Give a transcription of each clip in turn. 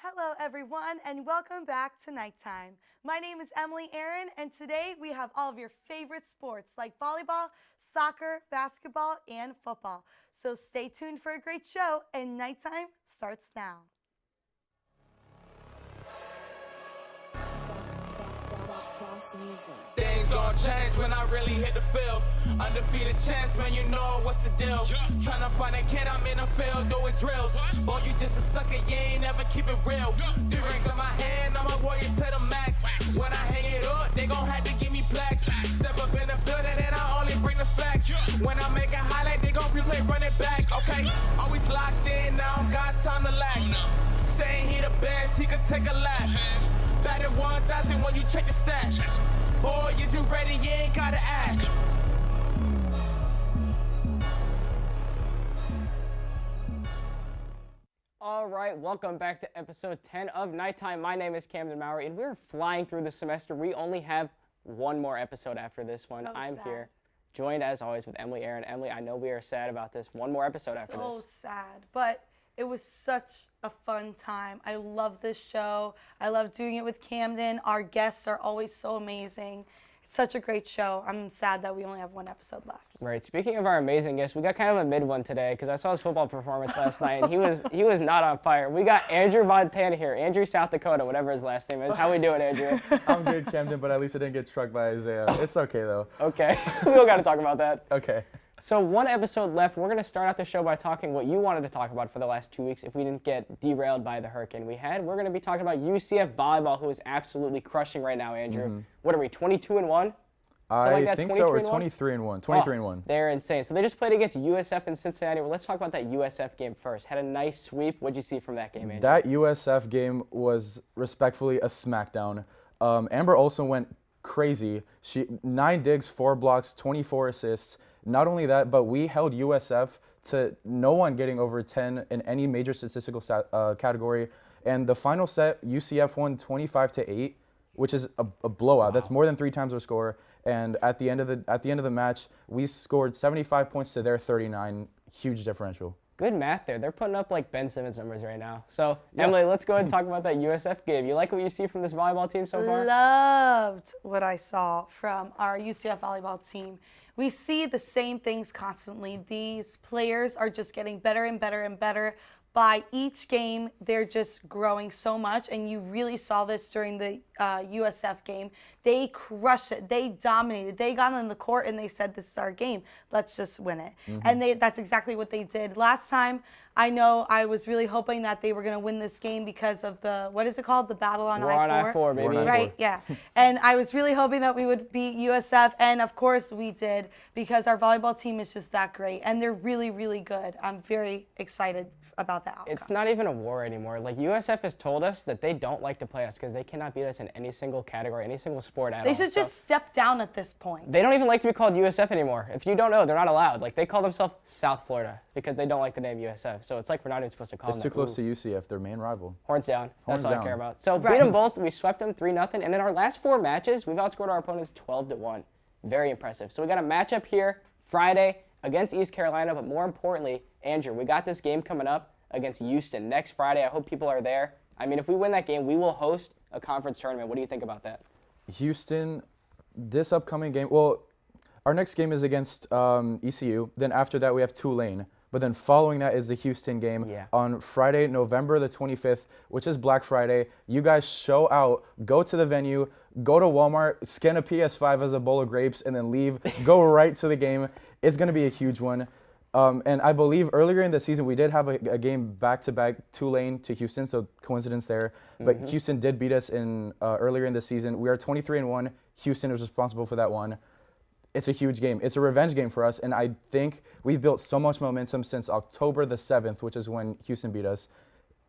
Hello, everyone, and welcome back to Nighttime. My name is Emily Aaron, and today we have all of your favorite sports like volleyball, soccer, basketball, and football. So stay tuned for a great show, and Nighttime starts now. Things gon' change when I really hit the field. Undefeated chance, man, you know what's the deal. Tryna find a kid, I'm in the field doing drills. Boy, you just a sucker, you ain't never keep it real. 3 rings in my hand, I'm a warrior to the max. When I hang it up, they gon' have to give me plaques. Step up in the building and I only bring the facts. When I make a highlight, they gon' replay, run it back, okay? Always locked in, I don't got time to lax. Saying he the best, he could take a lap. Batted 1,000 when you check the stats. Boy, is you ready? You ain't gotta ask. All right, welcome back to episode 10 of Nighttime. My name is Camden, Mowery, and we're flying through the semester. We only have one more episode after this one. So I'm sad. here, joined as always with Emily Aaron. Emily, I know we are sad about this. One more episode after this. So sad, but it was such a fun time. I love this show. I love doing it with Camden. Our guests are always so amazing. It's such a great show. I'm sad that we only have one episode left. Right. Speaking of our amazing guests, we got kind of a mid one today because I saw his football performance last night, and he was not on fire. We got Andrew Montana here, Andrew South Dakota, whatever his last name is. How we doing, Andrew? I'm good, Camden, but at least I didn't get struck by Isaiah. It's okay, though. Okay. We don't got to talk about that. Okay. So one episode left. We're going to start out the show by talking what you wanted to talk about for the last 2 weeks if we didn't get derailed by the hurricane we had. We're going to be talking about UCF volleyball, who is absolutely crushing right now, Andrew. What are we, 22-1? I think so, or 23-1. 23-1. They're insane. So they just played against USF in Cincinnati. Well, let's talk about that USF game first. Had a nice sweep. What'd you see from that game, Andrew? That USF game was respectfully a smackdown. Amber Olsen went crazy. 9 digs, 4 blocks, 24 assists. Not only that, but we held USF to no one getting over 10 in any major statistical category. And the final set, UCF won 25-8, which is a blowout. Wow. That's more than 3 times our score. And at the end of the match, we scored 75 points to their 39. Huge differential. Good math there. They're putting up like Ben Simmons numbers right now. So, yeah. Emily, let's go ahead and talk about that USF game. You like what you see from this volleyball team so far? Loved what I saw from our UCF volleyball team. We see the same things constantly. These players are just getting better and better and better. By each game, they're just growing so much, and you really saw this during the USF game. They crushed it. They dominated. They got on the court, and they said, this is our game. Let's just win it. And that's exactly what they did. Last time, I know I was really hoping that they were going to win this game because of the, what is it called? The battle on I-4? We're on I-4, baby. Right, yeah. And I was really hoping that we would beat USF, and of course we did because our volleyball team is just that great, and they're really, really good. I'm very excited about that outcome. It's not even a war anymore. Like, USF has told us that they don't like to play us because they cannot beat us in any single category, any single sport at all. They should just step down at this point. They don't even like to be called USF anymore. If you don't know, they're not allowed. Like, they call themselves South Florida because they don't like the name USF. So it's like we're not even supposed to call them It's that. too close to UCF, their main rival. Horns down. That's Horns all down. I care about. So beat them both. We swept them 3-0. And in our last 4 matches, we've outscored our opponents 12-1. Very impressive. So we got a matchup here Friday against East Carolina. But more importantly, Andrew, we got this game coming up against Houston next Friday. I hope people are there. I mean, if we win that game, we will host a conference tournament. What do you think about that? Houston, this upcoming game, well, our next game is against ECU. Then after that, we have Tulane. But then following that is the Houston game on Friday, November the 25th, which is Black Friday. You guys show out, go to the venue, go to Walmart, scan a PS5 as a bowl of grapes, and then leave. Go right to the game. It's going to be a huge one. And I believe earlier in the season, we did have a game back-to-back, Tulane to Houston, so coincidence there. But Houston did beat us in earlier in the season. We are 23-1. Houston is responsible for that one. It's a huge game. It's a revenge game for us, and I think we've built so much momentum since October the 7th, which is when Houston beat us.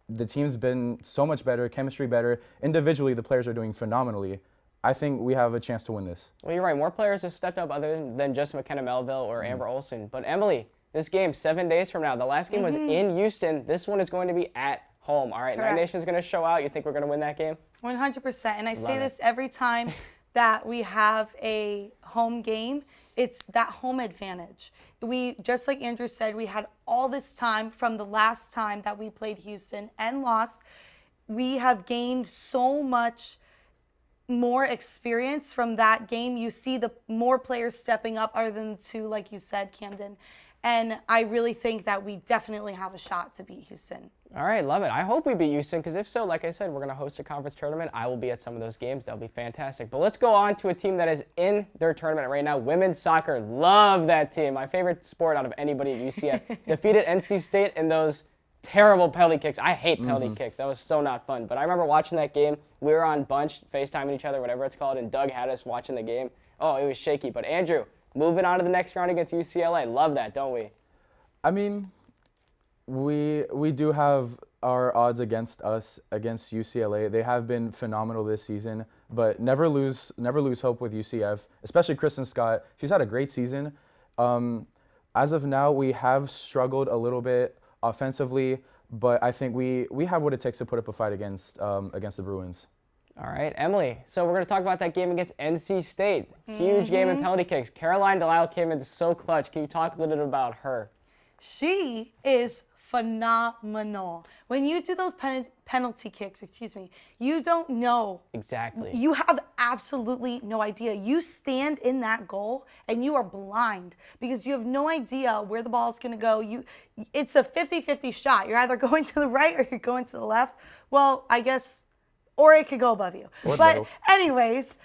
The team's been so much better, chemistry better. Individually, the players are doing phenomenally. I think we have a chance to win this. Well, you're right. More players have stepped up other than just McKenna Melville or Amber Olsen. But Emily, this game 7 days from now. The last game was in Houston. This one is going to be at home. All right, Night Nation's going to show out. You think we're going to win that game? 100%. And I say this every time that we have a home game. It's that home advantage. We, just like Andrew said, we had all this time from the last time that we played Houston and lost. we have gained so much more experience from that game. You see the more players stepping up other than the two, like you said, Camden. And I really think that we definitely have a shot to beat Houston. All right, love it. I hope we beat Houston, because if so, like I said, we're going to host a conference tournament. I will be at some of those games. That'll be fantastic. But let's go on to a team that is in their tournament right now, women's soccer. Love that team. My favorite sport out of anybody at UCF. Defeated NC State in those terrible penalty kicks. I hate penalty kicks. That was so not fun. But I remember watching that game. We were on bunch, FaceTiming each other, whatever it's called, and Doug had us watching the game. Oh, it was shaky. But Andrew, moving on to the next round against UCLA. Love that, don't we? I mean, we do have our odds against us, against UCLA. They have been phenomenal this season, but never lose hope with UCF, especially Kristen Scott. She's had a great season. As of now, we have struggled a little bit offensively, but I think we have what it takes to put up a fight against the Bruins. All right, Emily. So we're going to talk about that game against NC State. Huge game in penalty kicks. Caroline Delisle came in so clutch. Can you talk a little bit about her? She is phenomenal. When you do those penalty kicks, you don't know. Exactly. You have absolutely no idea. You stand in that goal and you are blind because you have no idea where the ball is going to go. It's a 50-50 shot. You're either going to the right or you're going to the left. Well, I guess, or it could go above you. But anyways,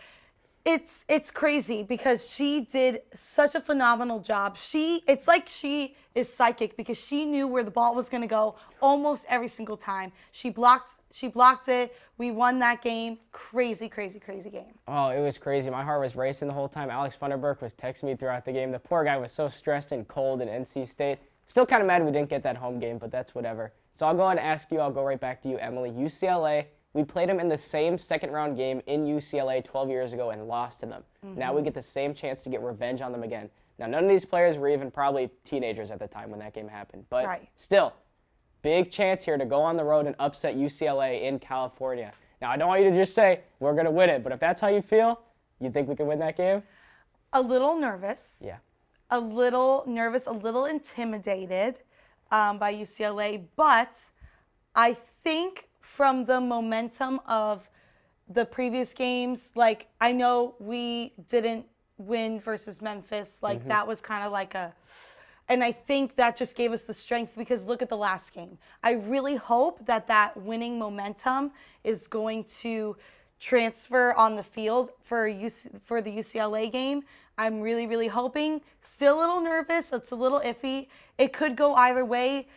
it's crazy because she did such a phenomenal job. It's like she is psychic because she knew where the ball was going to go almost every single time. She blocked it. We won that game. Crazy, crazy, crazy game. Oh, it was crazy. My heart was racing the whole time. Alex Funderburk was texting me throughout the game. The poor guy was so stressed and cold in NC State. Still kind of mad we didn't get that home game, but that's whatever. So I'll go ahead and ask you. I'll go right back to you, Emily. UCLA. We played them in the same second-round game in UCLA 12 years ago and lost to them. Now we get the same chance to get revenge on them again. Now, none of these players were even probably teenagers at the time when that game happened. But still, big chance here to go on the road and upset UCLA in California. Now, I don't want you to just say, we're going to win it. But if that's how you feel, you think we can win that game? A little nervous. Yeah. A little nervous, a little intimidated by UCLA. But I think from the momentum of the previous games, like I know we didn't win versus Memphis, like that was kind of like and I think that just gave us the strength because look at the last game. I really hope that winning momentum is going to transfer on the field for the UCLA game. I'm really, really hoping. Still a little nervous. It's a little iffy. It could go either way.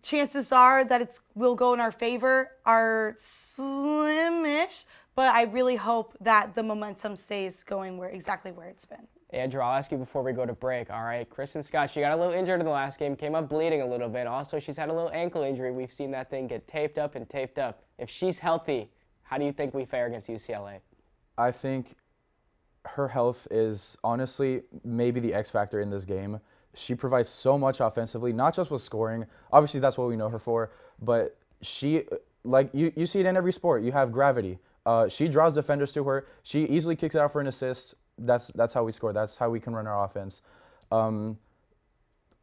Chances are that will go in our favor, are slim-ish, but I really hope that the momentum stays going exactly where it's been. Andrew, I'll ask you before we go to break, all right? Kristen Scott, she got a little injured in the last game, came up bleeding a little bit. Also, she's had a little ankle injury. We've seen that thing get taped up and taped up. If she's healthy, how do you think we fare against UCLA? I think her health is honestly maybe the X factor in this game. She provides so much offensively, not just with scoring. Obviously, that's what we know her for. But she, like you see it in every sport. You have gravity. She draws defenders to her. She easily kicks it out for an assist. That's how we score. That's how we can run our offense. I'm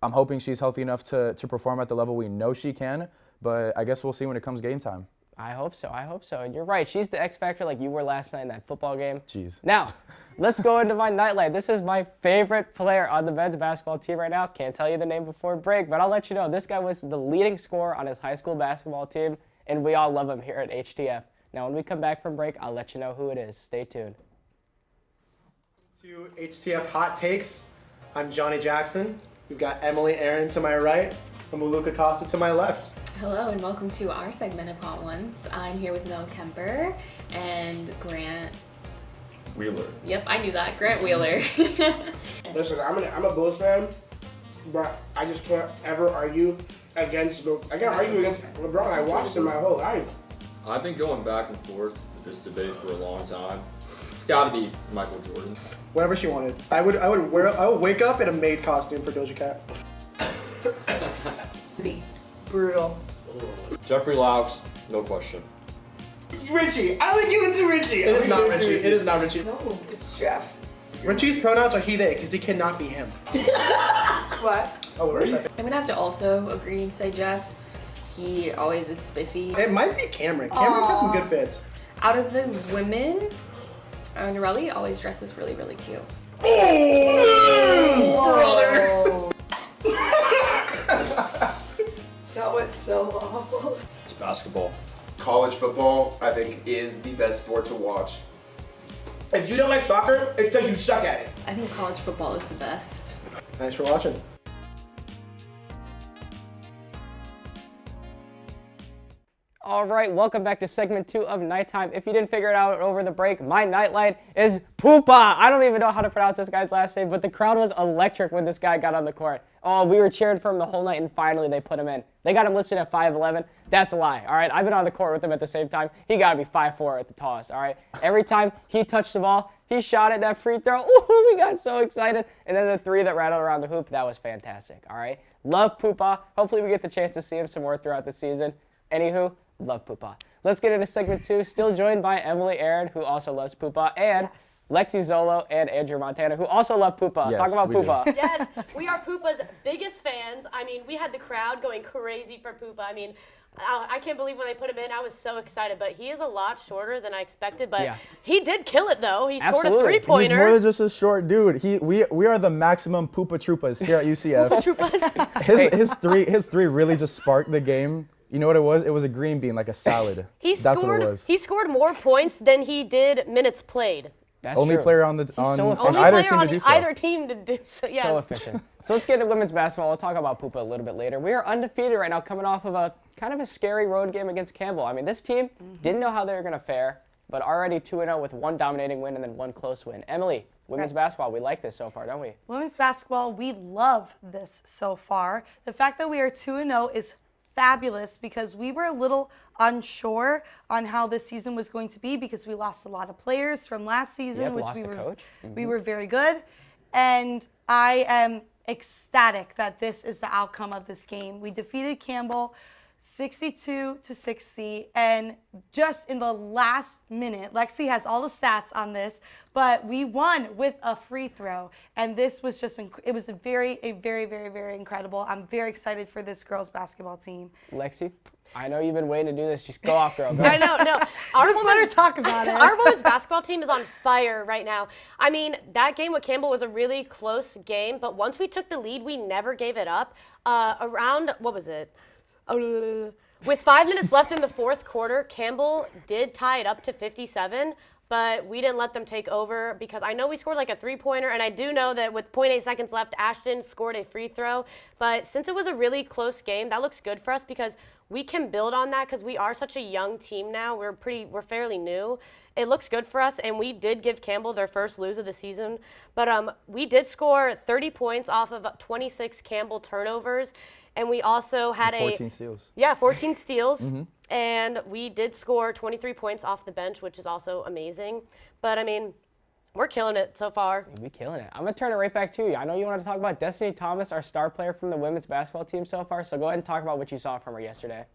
hoping she's healthy enough to perform at the level we know she can. But I guess we'll see when it comes game time. I hope so. And you're right. She's the X factor like you were last night in that football game. Jeez. Now, let's go into my nightlight. This is my favorite player on the men's basketball team right now. Can't tell you the name before break, but I'll let you know. This guy was the leading scorer on his high school basketball team, and we all love him here at HTF. Now, when we come back from break, I'll let you know who it is. Stay tuned. To HTF Hot Takes. I'm Johnny Jackson. We've got Emily Aaron to my right and Maluka Costa to my left. Hello and welcome to our segment of Hot Ones. I'm here with Noah Kemper and Grant Wheeler. Yep, I knew that. Grant Wheeler. Listen, I'm a Bulls fan, but I just can't ever argue against LeBron. I watched him my whole life. I've been going back and forth with this debate for a long time. It's got to be Michael Jordan. Whatever she wanted. I would wake up in a maid costume for Doja Cat. Brutal. Jeffrey Laux, no question. Richie, I would give it to Richie. It is not Richie. It is not Richie. No, it's Jeff. Richie's pronouns are he, they, because he cannot be him. What? Oh, where's that? I'm gonna have to also agree and say Jeff. He always is spiffy. It might be Cameron. Cameron's had some good fits. Out of the women, Norelli always dresses really, really cute. Oh. That went so awful. It's basketball. College football, I think, is the best sport to watch. If you don't like soccer, it's because you suck at it. I think college football is the best. Thanks for watching. All right, welcome back to segment 2 of Nighttime. If you didn't figure it out over the break, my nightlight is Poopa. I don't even know how to pronounce this guy's last name, but the crowd was electric when this guy got on the court. Oh, we were cheering for him the whole night, and finally they put him in. They got him listed at 5'11". That's a lie, all right? I've been on the court with him at the same time. He got to be 5'4" at the tallest, all right? Every time he touched the ball, he shot at that free throw. Ooh, we got so excited. And then the 3 that rattled around the hoop, that was fantastic, all right? Love Poopa. Hopefully we get the chance to see him some more throughout the season. Anywho, love Poopa. Let's get into segment 2. Still joined by Emily Aaron, who also loves Poopa, and Lexi Zolo and Andrew Montana, who also love Poopa. Yes, Talk about we do. Poopa. Yes, we are Poopa's biggest fans. I mean, we had the crowd going crazy for Poopa. I mean, I can't believe when they put him in, I was so excited. But he is a lot shorter than I expected. But he did kill it, though. He scored Absolutely. a three-pointer. He's more than just a short dude. We are the maximum Poopa Troopas here at UCF. his three really just sparked the game. You know what it was? It was a green bean, like a salad. That's what it was. He scored more points than he did minutes played. That's Only true. player on either team to do so. Either team to do so. Yes. So efficient. So let's get into women's basketball. We'll talk about Poopa a little bit later. We are undefeated right now, coming off of a kind of a scary road game against Campbell. I mean, this team didn't know how they were going to fare, but already 2-0 with 1 dominating win and then 1 close win. Emily, women's basketball, we like this so far, don't we? Women's basketball, we love this so far. The fact that we are 2-0 is fabulous because we were a little unsure on how this season was going to be because we lost a lot of players from last season, which we were very good. And I am ecstatic that this is the outcome of this game. We defeated Campbell 62-60, and just in the last minute, Lexi has all the stats on this, but we won with a free throw, and this was just it was a very, very incredible. I'm very excited for this girls basketball team. Lexi, I know you've been waiting to do this. Just go off, girl. Go. I know, no. Just let her talk about it. Our women's basketball team is on fire right now. I mean, that game with Campbell was a really close game, but once we took the lead, we never gave it up. What was it? With 5 minutes left in the fourth quarter, Campbell did tie it up to 57, but we didn't let them take over because I know we scored like a 3-pointer, and I do know that with 0.8 seconds left, Ashton scored a free throw. But since it was a really close game, that looks good for us because we can build on that because we are such a young team now. We're fairly new. It looks good for us, and we did give Campbell their first lose of the season. But we did score 30 points off of 26 Campbell turnovers. And we also had 14 steals. Yeah, 14 steals. And we did score 23 points off the bench, which is also amazing. But, I mean, we're killing it so far. We're killing it. I'm going to turn it right back to you. I know you wanted to talk about Destiny Thomas, our star player from the women's basketball team so far. So go ahead and talk about what you saw from her yesterday.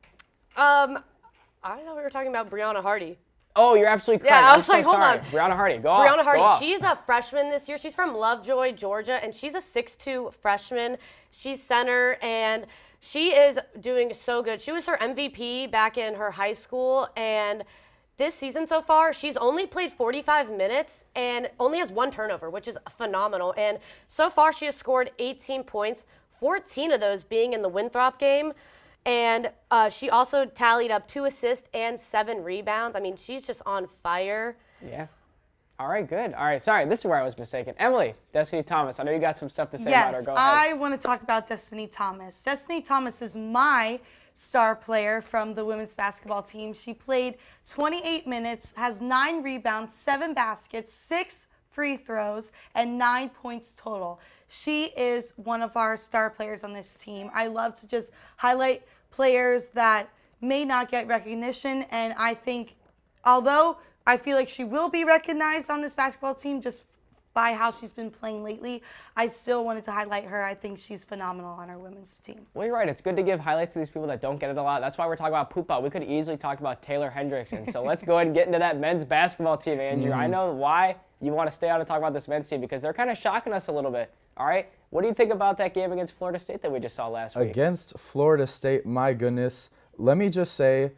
I thought we were talking about Brianna Hardy. Oh, you're absolutely correct. Yeah, I was I'm like, so hold sorry. on. Brianna Hardy, go Brianna off. Hardy, she's a freshman this year. She's from Lovejoy, Georgia, and she's a 6'2" freshman. She's center, and she is doing so good. She was her MVP back in her high school, and this season so far, she's only played 45 minutes and only has 1 turnover, which is phenomenal. And so far, she has scored 18 points, 14 of those being in the Winthrop game. And she also tallied up 2 assists and 7 rebounds. I mean, she's just on fire. Yeah. All right, good. All right, sorry, this is where I was mistaken. Emily, Destiny Thomas, I know you got some stuff to say about her. Go ahead. I want to talk about Destiny Thomas. Destiny Thomas is my star player from the women's basketball team. She played 28 minutes, has 9 rebounds, 7 baskets, 6 free throws, and 9 points total. She is one of our star players on this team. I love to just highlight players that may not get recognition, and I think although I feel like she will be recognized on this basketball team just by how she's been playing lately, I still wanted to highlight her. I think she's phenomenal on our women's team. Well, you're right. It's good to give highlights to these people that don't get it a lot. That's why we're talking about Poopa. We could easily talk about Taylor Hendrickson. So let's go ahead and get into that men's basketball team, Andrew. I know why you want to stay on and talk about this men's team because they're kind of shocking us a little bit. All right? What do you think about that game against Florida State that we just saw last week? Against Florida State, my goodness. let me just say,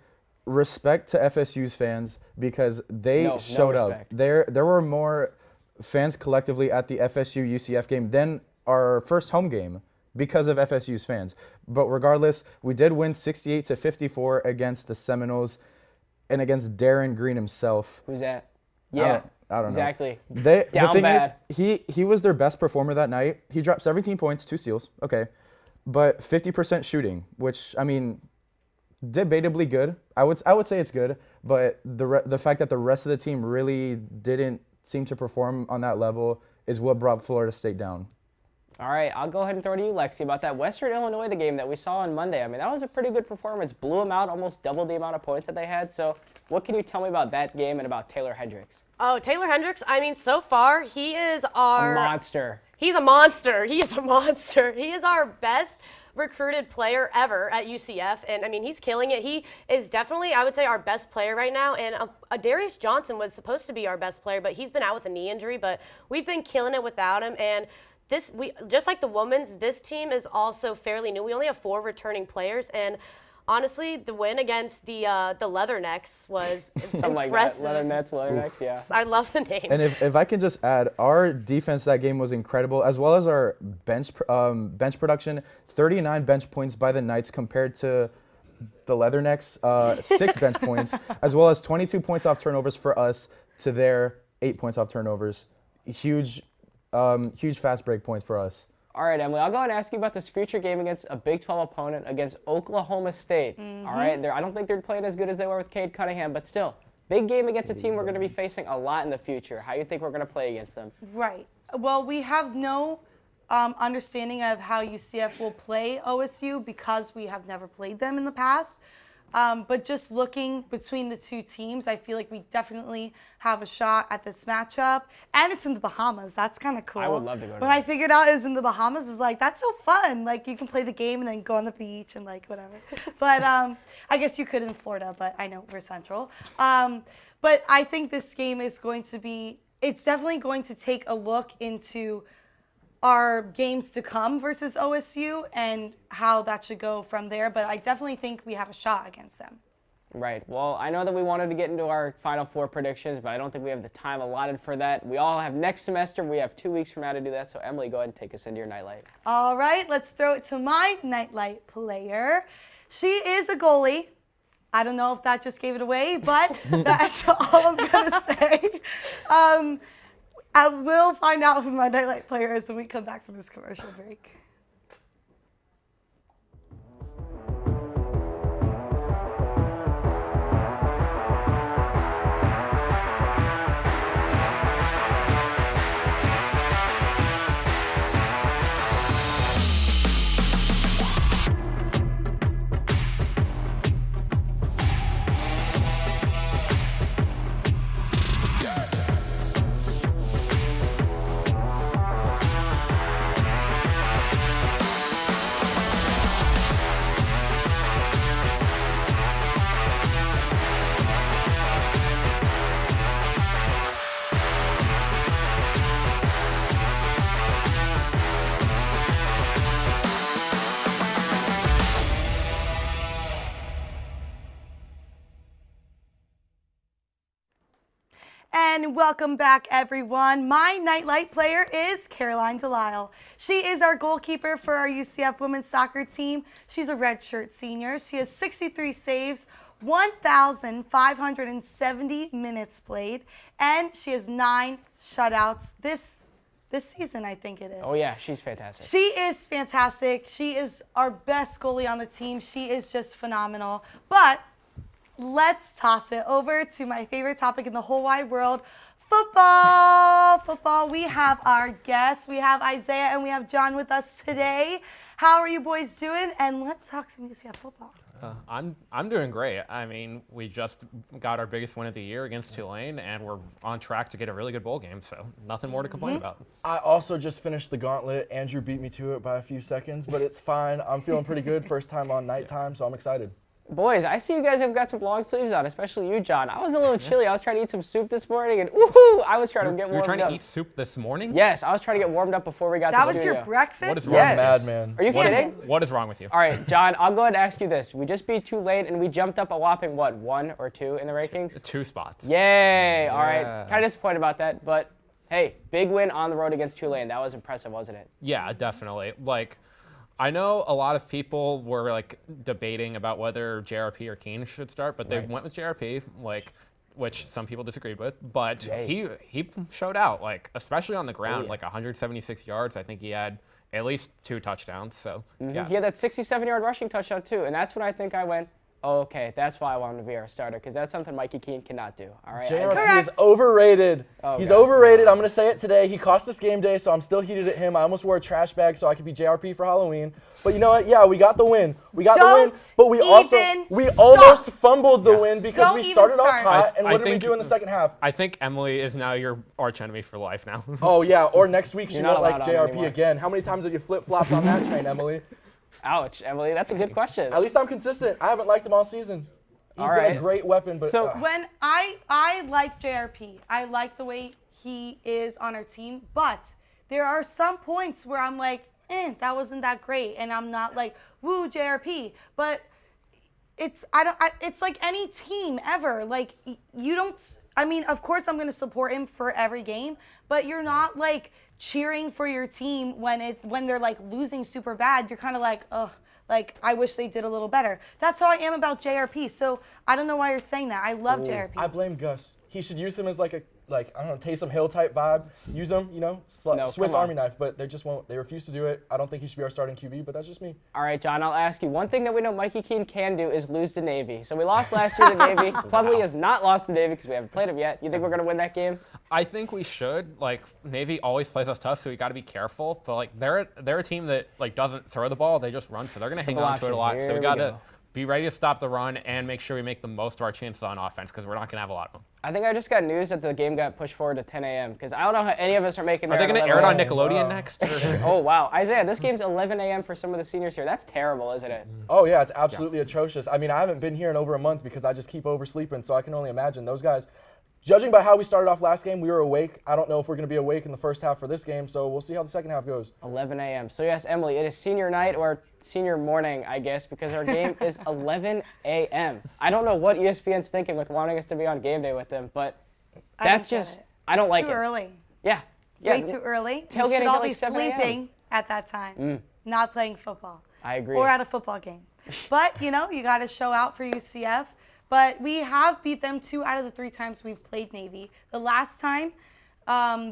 respect to FSU's fans because they showed up. There were more fans collectively at the FSU UCF game than our first home game because of FSU's fans. But regardless, we did win 68-54 against the Seminoles and against Darren Green himself. Who's that? Yeah, I don't know. Exactly. The thing is, he was their best performer that night. He dropped 17 points, 2 steals, okay, but 50% shooting, which, I mean, debatably good. I would say it's good, but the fact that the rest of the team really didn't seem to perform on that level is what brought Florida State down. All right, I'll go ahead and throw to you, Lexi, about that Western Illinois, the game that we saw on Monday. I mean, that was a pretty good performance. Blew them out, almost double the amount of points that they had. So what can you tell me about that game and about Taylor Hendricks? Oh, Taylor Hendricks, I mean, so far, he is our... A monster. He's a monster. He is a monster. He is our best recruited player ever at UCF, and I mean, he's killing it. He is definitely, I would say, our best player right now, and Darius Johnson was supposed to be our best player, but he's been out with a knee injury, but we've been killing it without him, and just like the women's, this team is also fairly new. We only have 4 returning players, and honestly, the win against the Leathernecks was something impressive. Like that. Leathernecks, yeah. I love the name. And if I can just add, our defense that game was incredible, as well as our bench production. 39 bench points by the Knights compared to the Leathernecks, 6 bench points, as well as 22 points off turnovers for us to their 8 points off turnovers. Huge fast break points for us. All right, Emily, I'll go and ask you about this future game against a Big 12 opponent against Oklahoma State. All right, I don't think they're playing as good as they were with Cade Cunningham, but still, big game against a team we're going to be facing a lot in the future. How do you think we're going to play against them? Right. Well, we have no understanding of how UCF will play OSU because we have never played them in the past. But just looking between the two teams, I feel like we definitely have a shot at this matchup. And it's in the Bahamas. That's kind of cool. I would love to go to When that. I figured out it was in the Bahamas, I was like, that's so fun. Like, you can play the game and then go on the beach and, like, whatever. But I guess you could in Florida, but I know we're central. But I think this game is going to be, it's definitely going to take a look into our games to come versus OSU and how that should go from there. But I definitely think we have a shot against them. Right. Well, I know that we wanted to get into our Final Four predictions, but I don't think we have the time allotted for that. We all have next semester. We have 2 weeks from now to do that. So, Emily, go ahead and take us into your nightlight. All right, let's throw it to my nightlight player. She is a goalie. I don't know if that just gave it away, but that's all I'm going to say. I will find out who my nightlight player is when we come back from this commercial break. And welcome back, everyone. My nightlight player is Caroline Delisle. She is our goalkeeper for our UCF women's soccer team. She's a redshirt senior. She has 63 saves, 1,570 minutes played, and she has 9 shutouts this season, I think it is. Oh, yeah, she's fantastic. She is fantastic. She is our best goalie on the team. She is just phenomenal. But let's toss it over to my favorite topic in the whole wide world, football. Football. We have our guests. We have Isaiah and we have John with us today. How are you boys doing? And let's talk some UCF football. I'm doing great. I mean, we just got our biggest win of the year against Tulane, and we're on track to get a really good bowl game, so nothing more to complain about. I also just finished the gauntlet. Andrew beat me to it by a few seconds, but it's fine. I'm feeling pretty good. First time on KnightTime, so I'm excited. Boys, I see you guys have got some long sleeves on, especially you, John. I was a little chilly. I was trying to eat some soup this morning, and woohoo! I was trying to get warmed up. You were trying to eat soup this morning? Yes, I was trying to get warmed up before we got to the That was studio. your breakfast? What is wrong? Yes. Madman. Are you kidding? What is wrong with you? All right, John, I'll go ahead and ask you this. We just beat Tulane, and we jumped up a whopping, what, 1 or 2 in the rankings? 2 spots. Yay! All right, kind of disappointed about that, but hey, big win on the road against Tulane. That was impressive, wasn't it? Yeah, definitely. Like, I know a lot of people were like debating about whether JRP or Keene should start, but they went with JRP, like, which some people disagreed with. But he showed out, like, especially on the ground, like 176 yards. I think he had at least 2 touchdowns. So yeah, He had that 67-yard rushing touchdown too, and that's when I think I went, oh, okay, that's why I want him to be our starter, because that's something Mikey Keene cannot do. All right, JRP is overrated. He's overrated. I'm going to say it today. He cost us game day, so I'm still heated at him. I almost wore a trash bag so I could be JRP for Halloween. But you know what? Yeah, we got the win. We got the win. But we almost fumbled the win because we started off hot. And what did we do in the second half? I think Emily is now your arch enemy for life now. Oh, yeah. Or next week she not won't like allowed on JRP anymore. again. How many times have you flip-flopped on that train, Emily? Ouch, Emily, that's a good question. At least I'm consistent. I haven't liked him all season. He's been a great weapon, but So When I like JRP, I like the way he is on our team, but there are some points where I'm like, that wasn't that great, and I'm not like, woo, JRP. But it's like any team ever. Like, you don't. I mean, of course, I'm gonna support him for every game, but you're not like cheering for your team when they're like losing super bad. You're kind of like, ugh. Like, I wish they did a little better. That's how I am about JRP. So I don't know why you're saying that. I love JRP. I blame Gus. He should use him as like I don't know, Taysom Hill type vibe. Use him, Swiss Army knife, but they just won't. They refuse to do it. I don't think he should be our starting QB, but that's just me. All right, John, I'll ask you. One thing that we know Mikey Keene can do is lose to Navy. So we lost last year to Navy. Plumlee has not lost to Navy because we haven't played him yet. You think we're going to win that game? I think we should. Like, Navy always plays us tough, so we got to be careful. But like, they're a team that like doesn't throw the ball; they just run. So they're gonna hang on to it a lot. So we got to be ready to stop the run and make sure we make the most of our chances on offense because we're not gonna have a lot of them. I think I just got news that the game got pushed forward to 10 a.m. because I don't know how any of us are making. Are they gonna air it on Nickelodeon next? Oh wow, Isaiah, this game's 11 a.m. for some of the seniors here. That's terrible, isn't it? Oh yeah, it's absolutely atrocious. I mean, I haven't been here in over a month because I just keep oversleeping, so I can only imagine those guys. Judging by how we started off last game, we were awake. I don't know if we're going to be awake in the first half for this game, so we'll see how the second half goes. 11 a.m. So yes, Emily, it is senior night or senior morning, I guess, because our game is 11 a.m. I don't know what ESPN's thinking with wanting us to be on game day with them, but that's just, I don't like it. Too early. Yeah. Way too early. Tailgating's You should all at like be 7 a.m. sleeping at that time, not playing football. I agree. Or at a football game. But, you got to show out for UCF. But we have beat them 2 out of the 3 times we've played Navy. The last time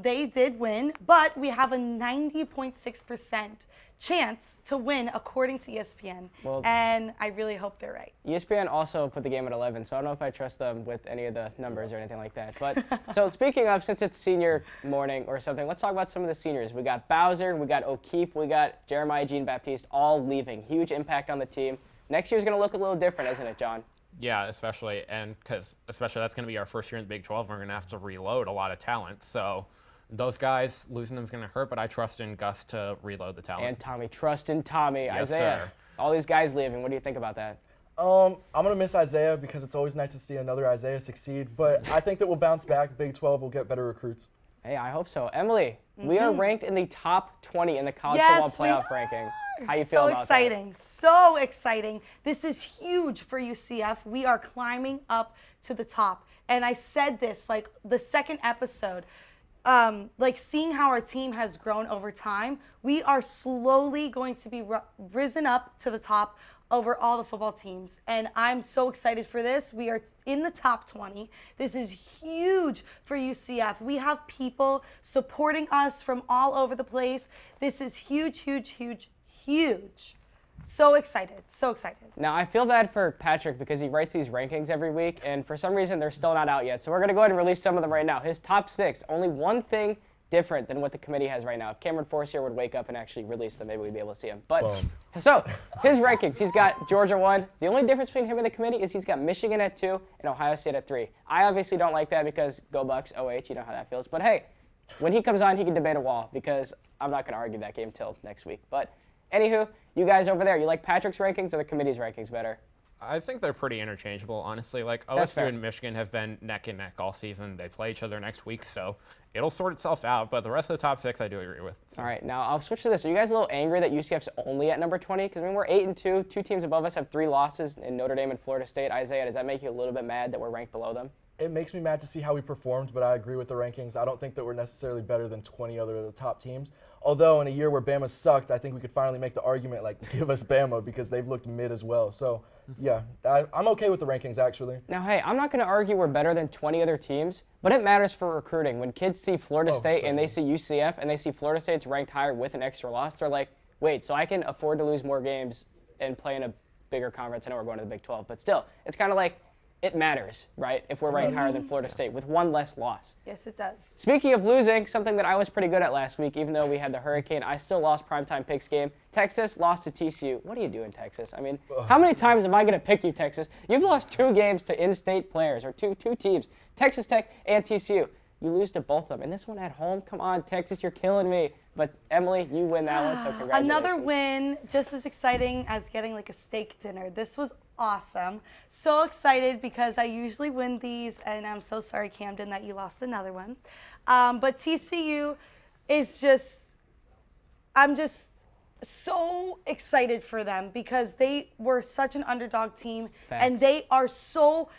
they did win, but we have a 90.6% chance to win according to ESPN. Well, and I really hope they're right. ESPN also put the game at 11, so I don't know if I trust them with any of the numbers or anything like that. But so speaking of, since it's senior morning or something, let's talk about some of the seniors. We got Bowser, we got O'Keefe, we got Jeremiah Jean-Baptiste all leaving. Huge impact on the team. Next year's going to look a little different, isn't it, John? Yeah, especially because that's going to be our first year in the Big 12. And we're going to have to reload a lot of talent. So those guys, losing them is going to hurt, but I trust in Gus to reload the talent. And Tommy, trust in Tommy. Yes, Isaiah, sir. All these guys leaving. What do you think about that? I'm going to miss Isaiah because it's always nice to see another Isaiah succeed. But I think that we'll bounce back. Big 12 will get better recruits. Hey, I hope so. Emily, we are ranked in the top 20 in the college football playoff ranking. How you feel about that? So exciting. This is huge for UCF. We are climbing up to the top. And I said this, like the second episode, like seeing how our team has grown over time, we are slowly going to be risen up to the top over all the football teams. And I'm so excited for this. We are in the top 20. This is huge for UCF. We have people supporting us from all over the place. This is huge, huge, huge, huge. So excited, so excited. Now, I feel bad for Patrick because he writes these rankings every week, and for some reason, they're still not out yet. So we're going to go ahead and release some of them right now. His top 6, only one thing different than what the committee has right now. If Cameron Force here would wake up and actually release them, maybe we'd be able to see him. But so his rankings, he's got Georgia 1. The only difference between him and the committee is he's got Michigan at 2 and Ohio State at 3. I obviously don't like that because go Bucks, OH, you know how that feels. But hey, when he comes on, he can debate a wall because I'm not going to argue that game till next week. But anywho, you guys over there, you like Patrick's rankings or the committee's rankings better? I think they're pretty interchangeable, honestly. Like, That's OSU fair. and Michigan have been neck and neck all season. They play each other next week, so it'll sort itself out. But the rest of the top 6, I do agree with. So. All right, now I'll switch to this. Are you guys a little angry that UCF's only at number 20? Because I mean, we're 8-2. 2 teams above us have 3 losses in Notre Dame and Florida State. Isaiah, does that make you a little bit mad that we're ranked below them? It makes me mad to see how we performed, but I agree with the rankings. I don't think that we're necessarily better than 20 other of the top teams. Although in a year where Bama sucked, I think we could finally make the argument, like, give us Bama because they've looked mid as well. So, yeah, I'm okay with the rankings, actually. Now, hey, I'm not going to argue we're better than 20 other teams, but it matters for recruiting. When kids see Florida State and they see UCF and they see Florida State's ranked higher with an extra loss, they're like, wait, so I can afford to lose more games and play in a bigger conference. I know we're going to the Big 12, but still, it's kind of like, it matters, right, if we're ranked higher than Florida State with 1 less loss. Yes, it does. Speaking of losing, something that I was pretty good at last week, even though we had the hurricane, I still lost primetime picks game. Texas lost to TCU. What are you doing, Texas? I mean, how many times am I going to pick you, Texas? You've lost 2 games to in-state players, or two teams, Texas Tech and TCU. You lose to both of them. And this one at home, come on, Texas, you're killing me. But Emily, you win that one, so congratulations. Another win, just as exciting as getting like a steak dinner. This was awesome. So excited because I usually win these, and I'm so sorry, Camden, that you lost another one. But TCU is just, I'm just so excited for them because they were such an underdog team, and they are so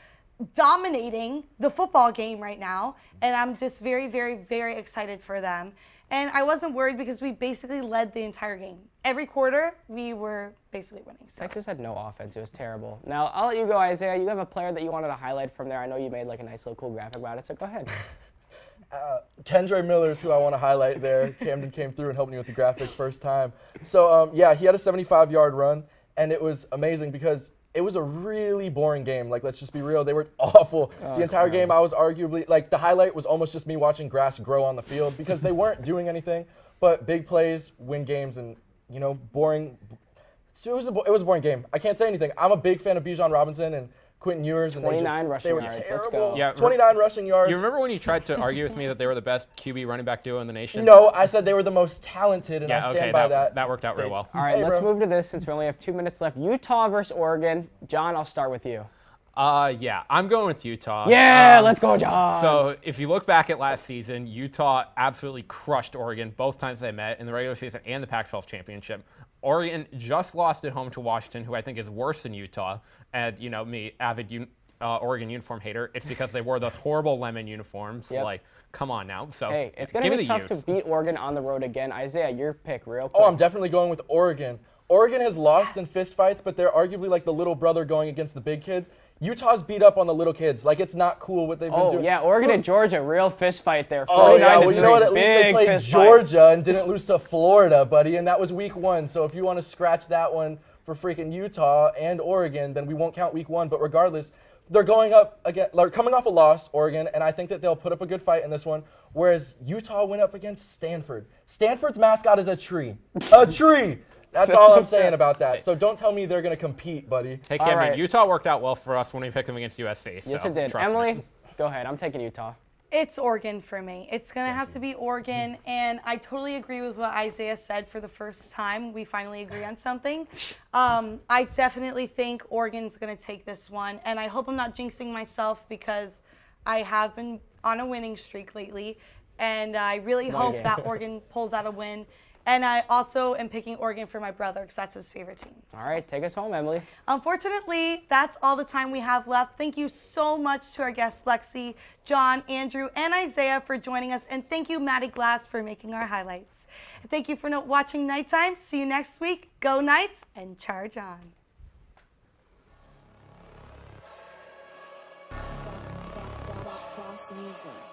dominating the football game right now, and I'm just very, very, very excited for them. And I wasn't worried because we basically led the entire game. Every quarter, we were basically winning. So. Texas had no offense. It was terrible. Now, I'll let you go, Isaiah. You have a player that you wanted to highlight from there. I know you made like a nice little cool graphic about it, so go ahead. Kendre Miller is who I want to highlight there. Camden came through and helped me with the graphic first time. So, yeah, he had a 75-yard run, and it was amazing because it was a really boring game. Like, let's just be real. They were awful. The entire game, I was arguably, like, the highlight was almost just me watching grass grow on the field because they weren't doing anything. But big plays win games, and, you know, boring. It was a boring game. I can't say anything. I'm a big fan of Bijan Robinson and Quentin Ewers. 29 rushing yards. Let's go. Yeah, 29 rushing yards. You remember when you tried to argue with me that they were the best QB running back duo in the nation? No, I said they were the most talented, and I stand by that. That worked out real well. All right, let's move to this since we only have 2 minutes left. Utah versus Oregon. John, I'll start with you. Yeah, I'm going with Utah. Yeah, let's go, John. So if you look back at last season, Utah absolutely crushed Oregon both times they met in the regular season and the Pac-12 championship. Oregon just lost at home to Washington, who I think is worse than Utah. And, you know, me, avid Oregon uniform hater, it's because they wore those horrible lemon uniforms. Yep. Like, come on now. So hey, it's going to be tough to beat Oregon on the road again. Isaiah, your pick real quick. Oh, I'm definitely going with Oregon. Oregon has lost in fistfights, but they're arguably like the little brother going against the big kids. Utah's beat up on the little kids. Like, it's not cool what they've been doing. Oh, yeah, Oregon and Georgia, real fist fight there. Oh, yeah, well, you know what? At least they Big played fist Georgia and didn't lose to Florida, buddy, and that was week 1. So if you want to scratch that one for freaking Utah and Oregon, then we won't count week 1. But regardless, they're going up again, like, coming off a loss, Oregon, and I think that they'll put up a good fight in this one, whereas Utah went up against Stanford. Stanford's mascot is a tree. A tree! That's all I'm saying about that. So don't tell me they're going to compete, buddy. Hey, Camden, Utah worked out well for us when we picked them against USC. Yes, it did. Emily, go ahead. I'm taking Utah. It's Oregon for me. It's going to have to be Oregon, and I totally agree with what Isaiah said. For the first time, we finally agree on something. I definitely think Oregon's going to take this one, and I hope I'm not jinxing myself because I have been on a winning streak lately, and I really hope that Oregon pulls out a win. And I also am picking Oregon for my brother because that's his favorite team. So. All right, take us home, Emily. Unfortunately, that's all the time we have left. Thank you so much to our guests, Lexi, John, Andrew, and Isaiah for joining us. And thank you, Maddie Glass, for making our highlights. And thank you for watching Nighttime. See you next week. Go Knights and charge on.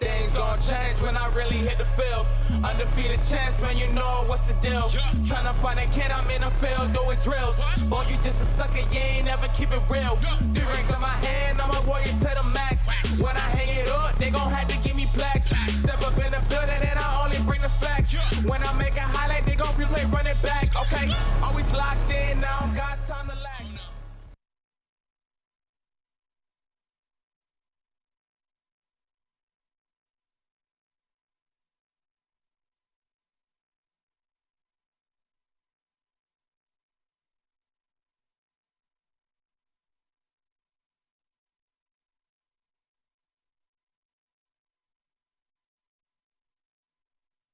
Things gon' change when I really hit the field. Undefeated champs, man, you know what's the deal. Tryna find a kid, I'm in the field doing drills. Boy, you just a sucker, you ain't never keep it real. 3 rings in my hand, I'm a warrior to the max. When I hang it up, they gon' have to give me plaques. Step up in the building and I only bring the facts. When I make a highlight, they gon' replay, run it back, okay? Always locked in, I don't got time to lax.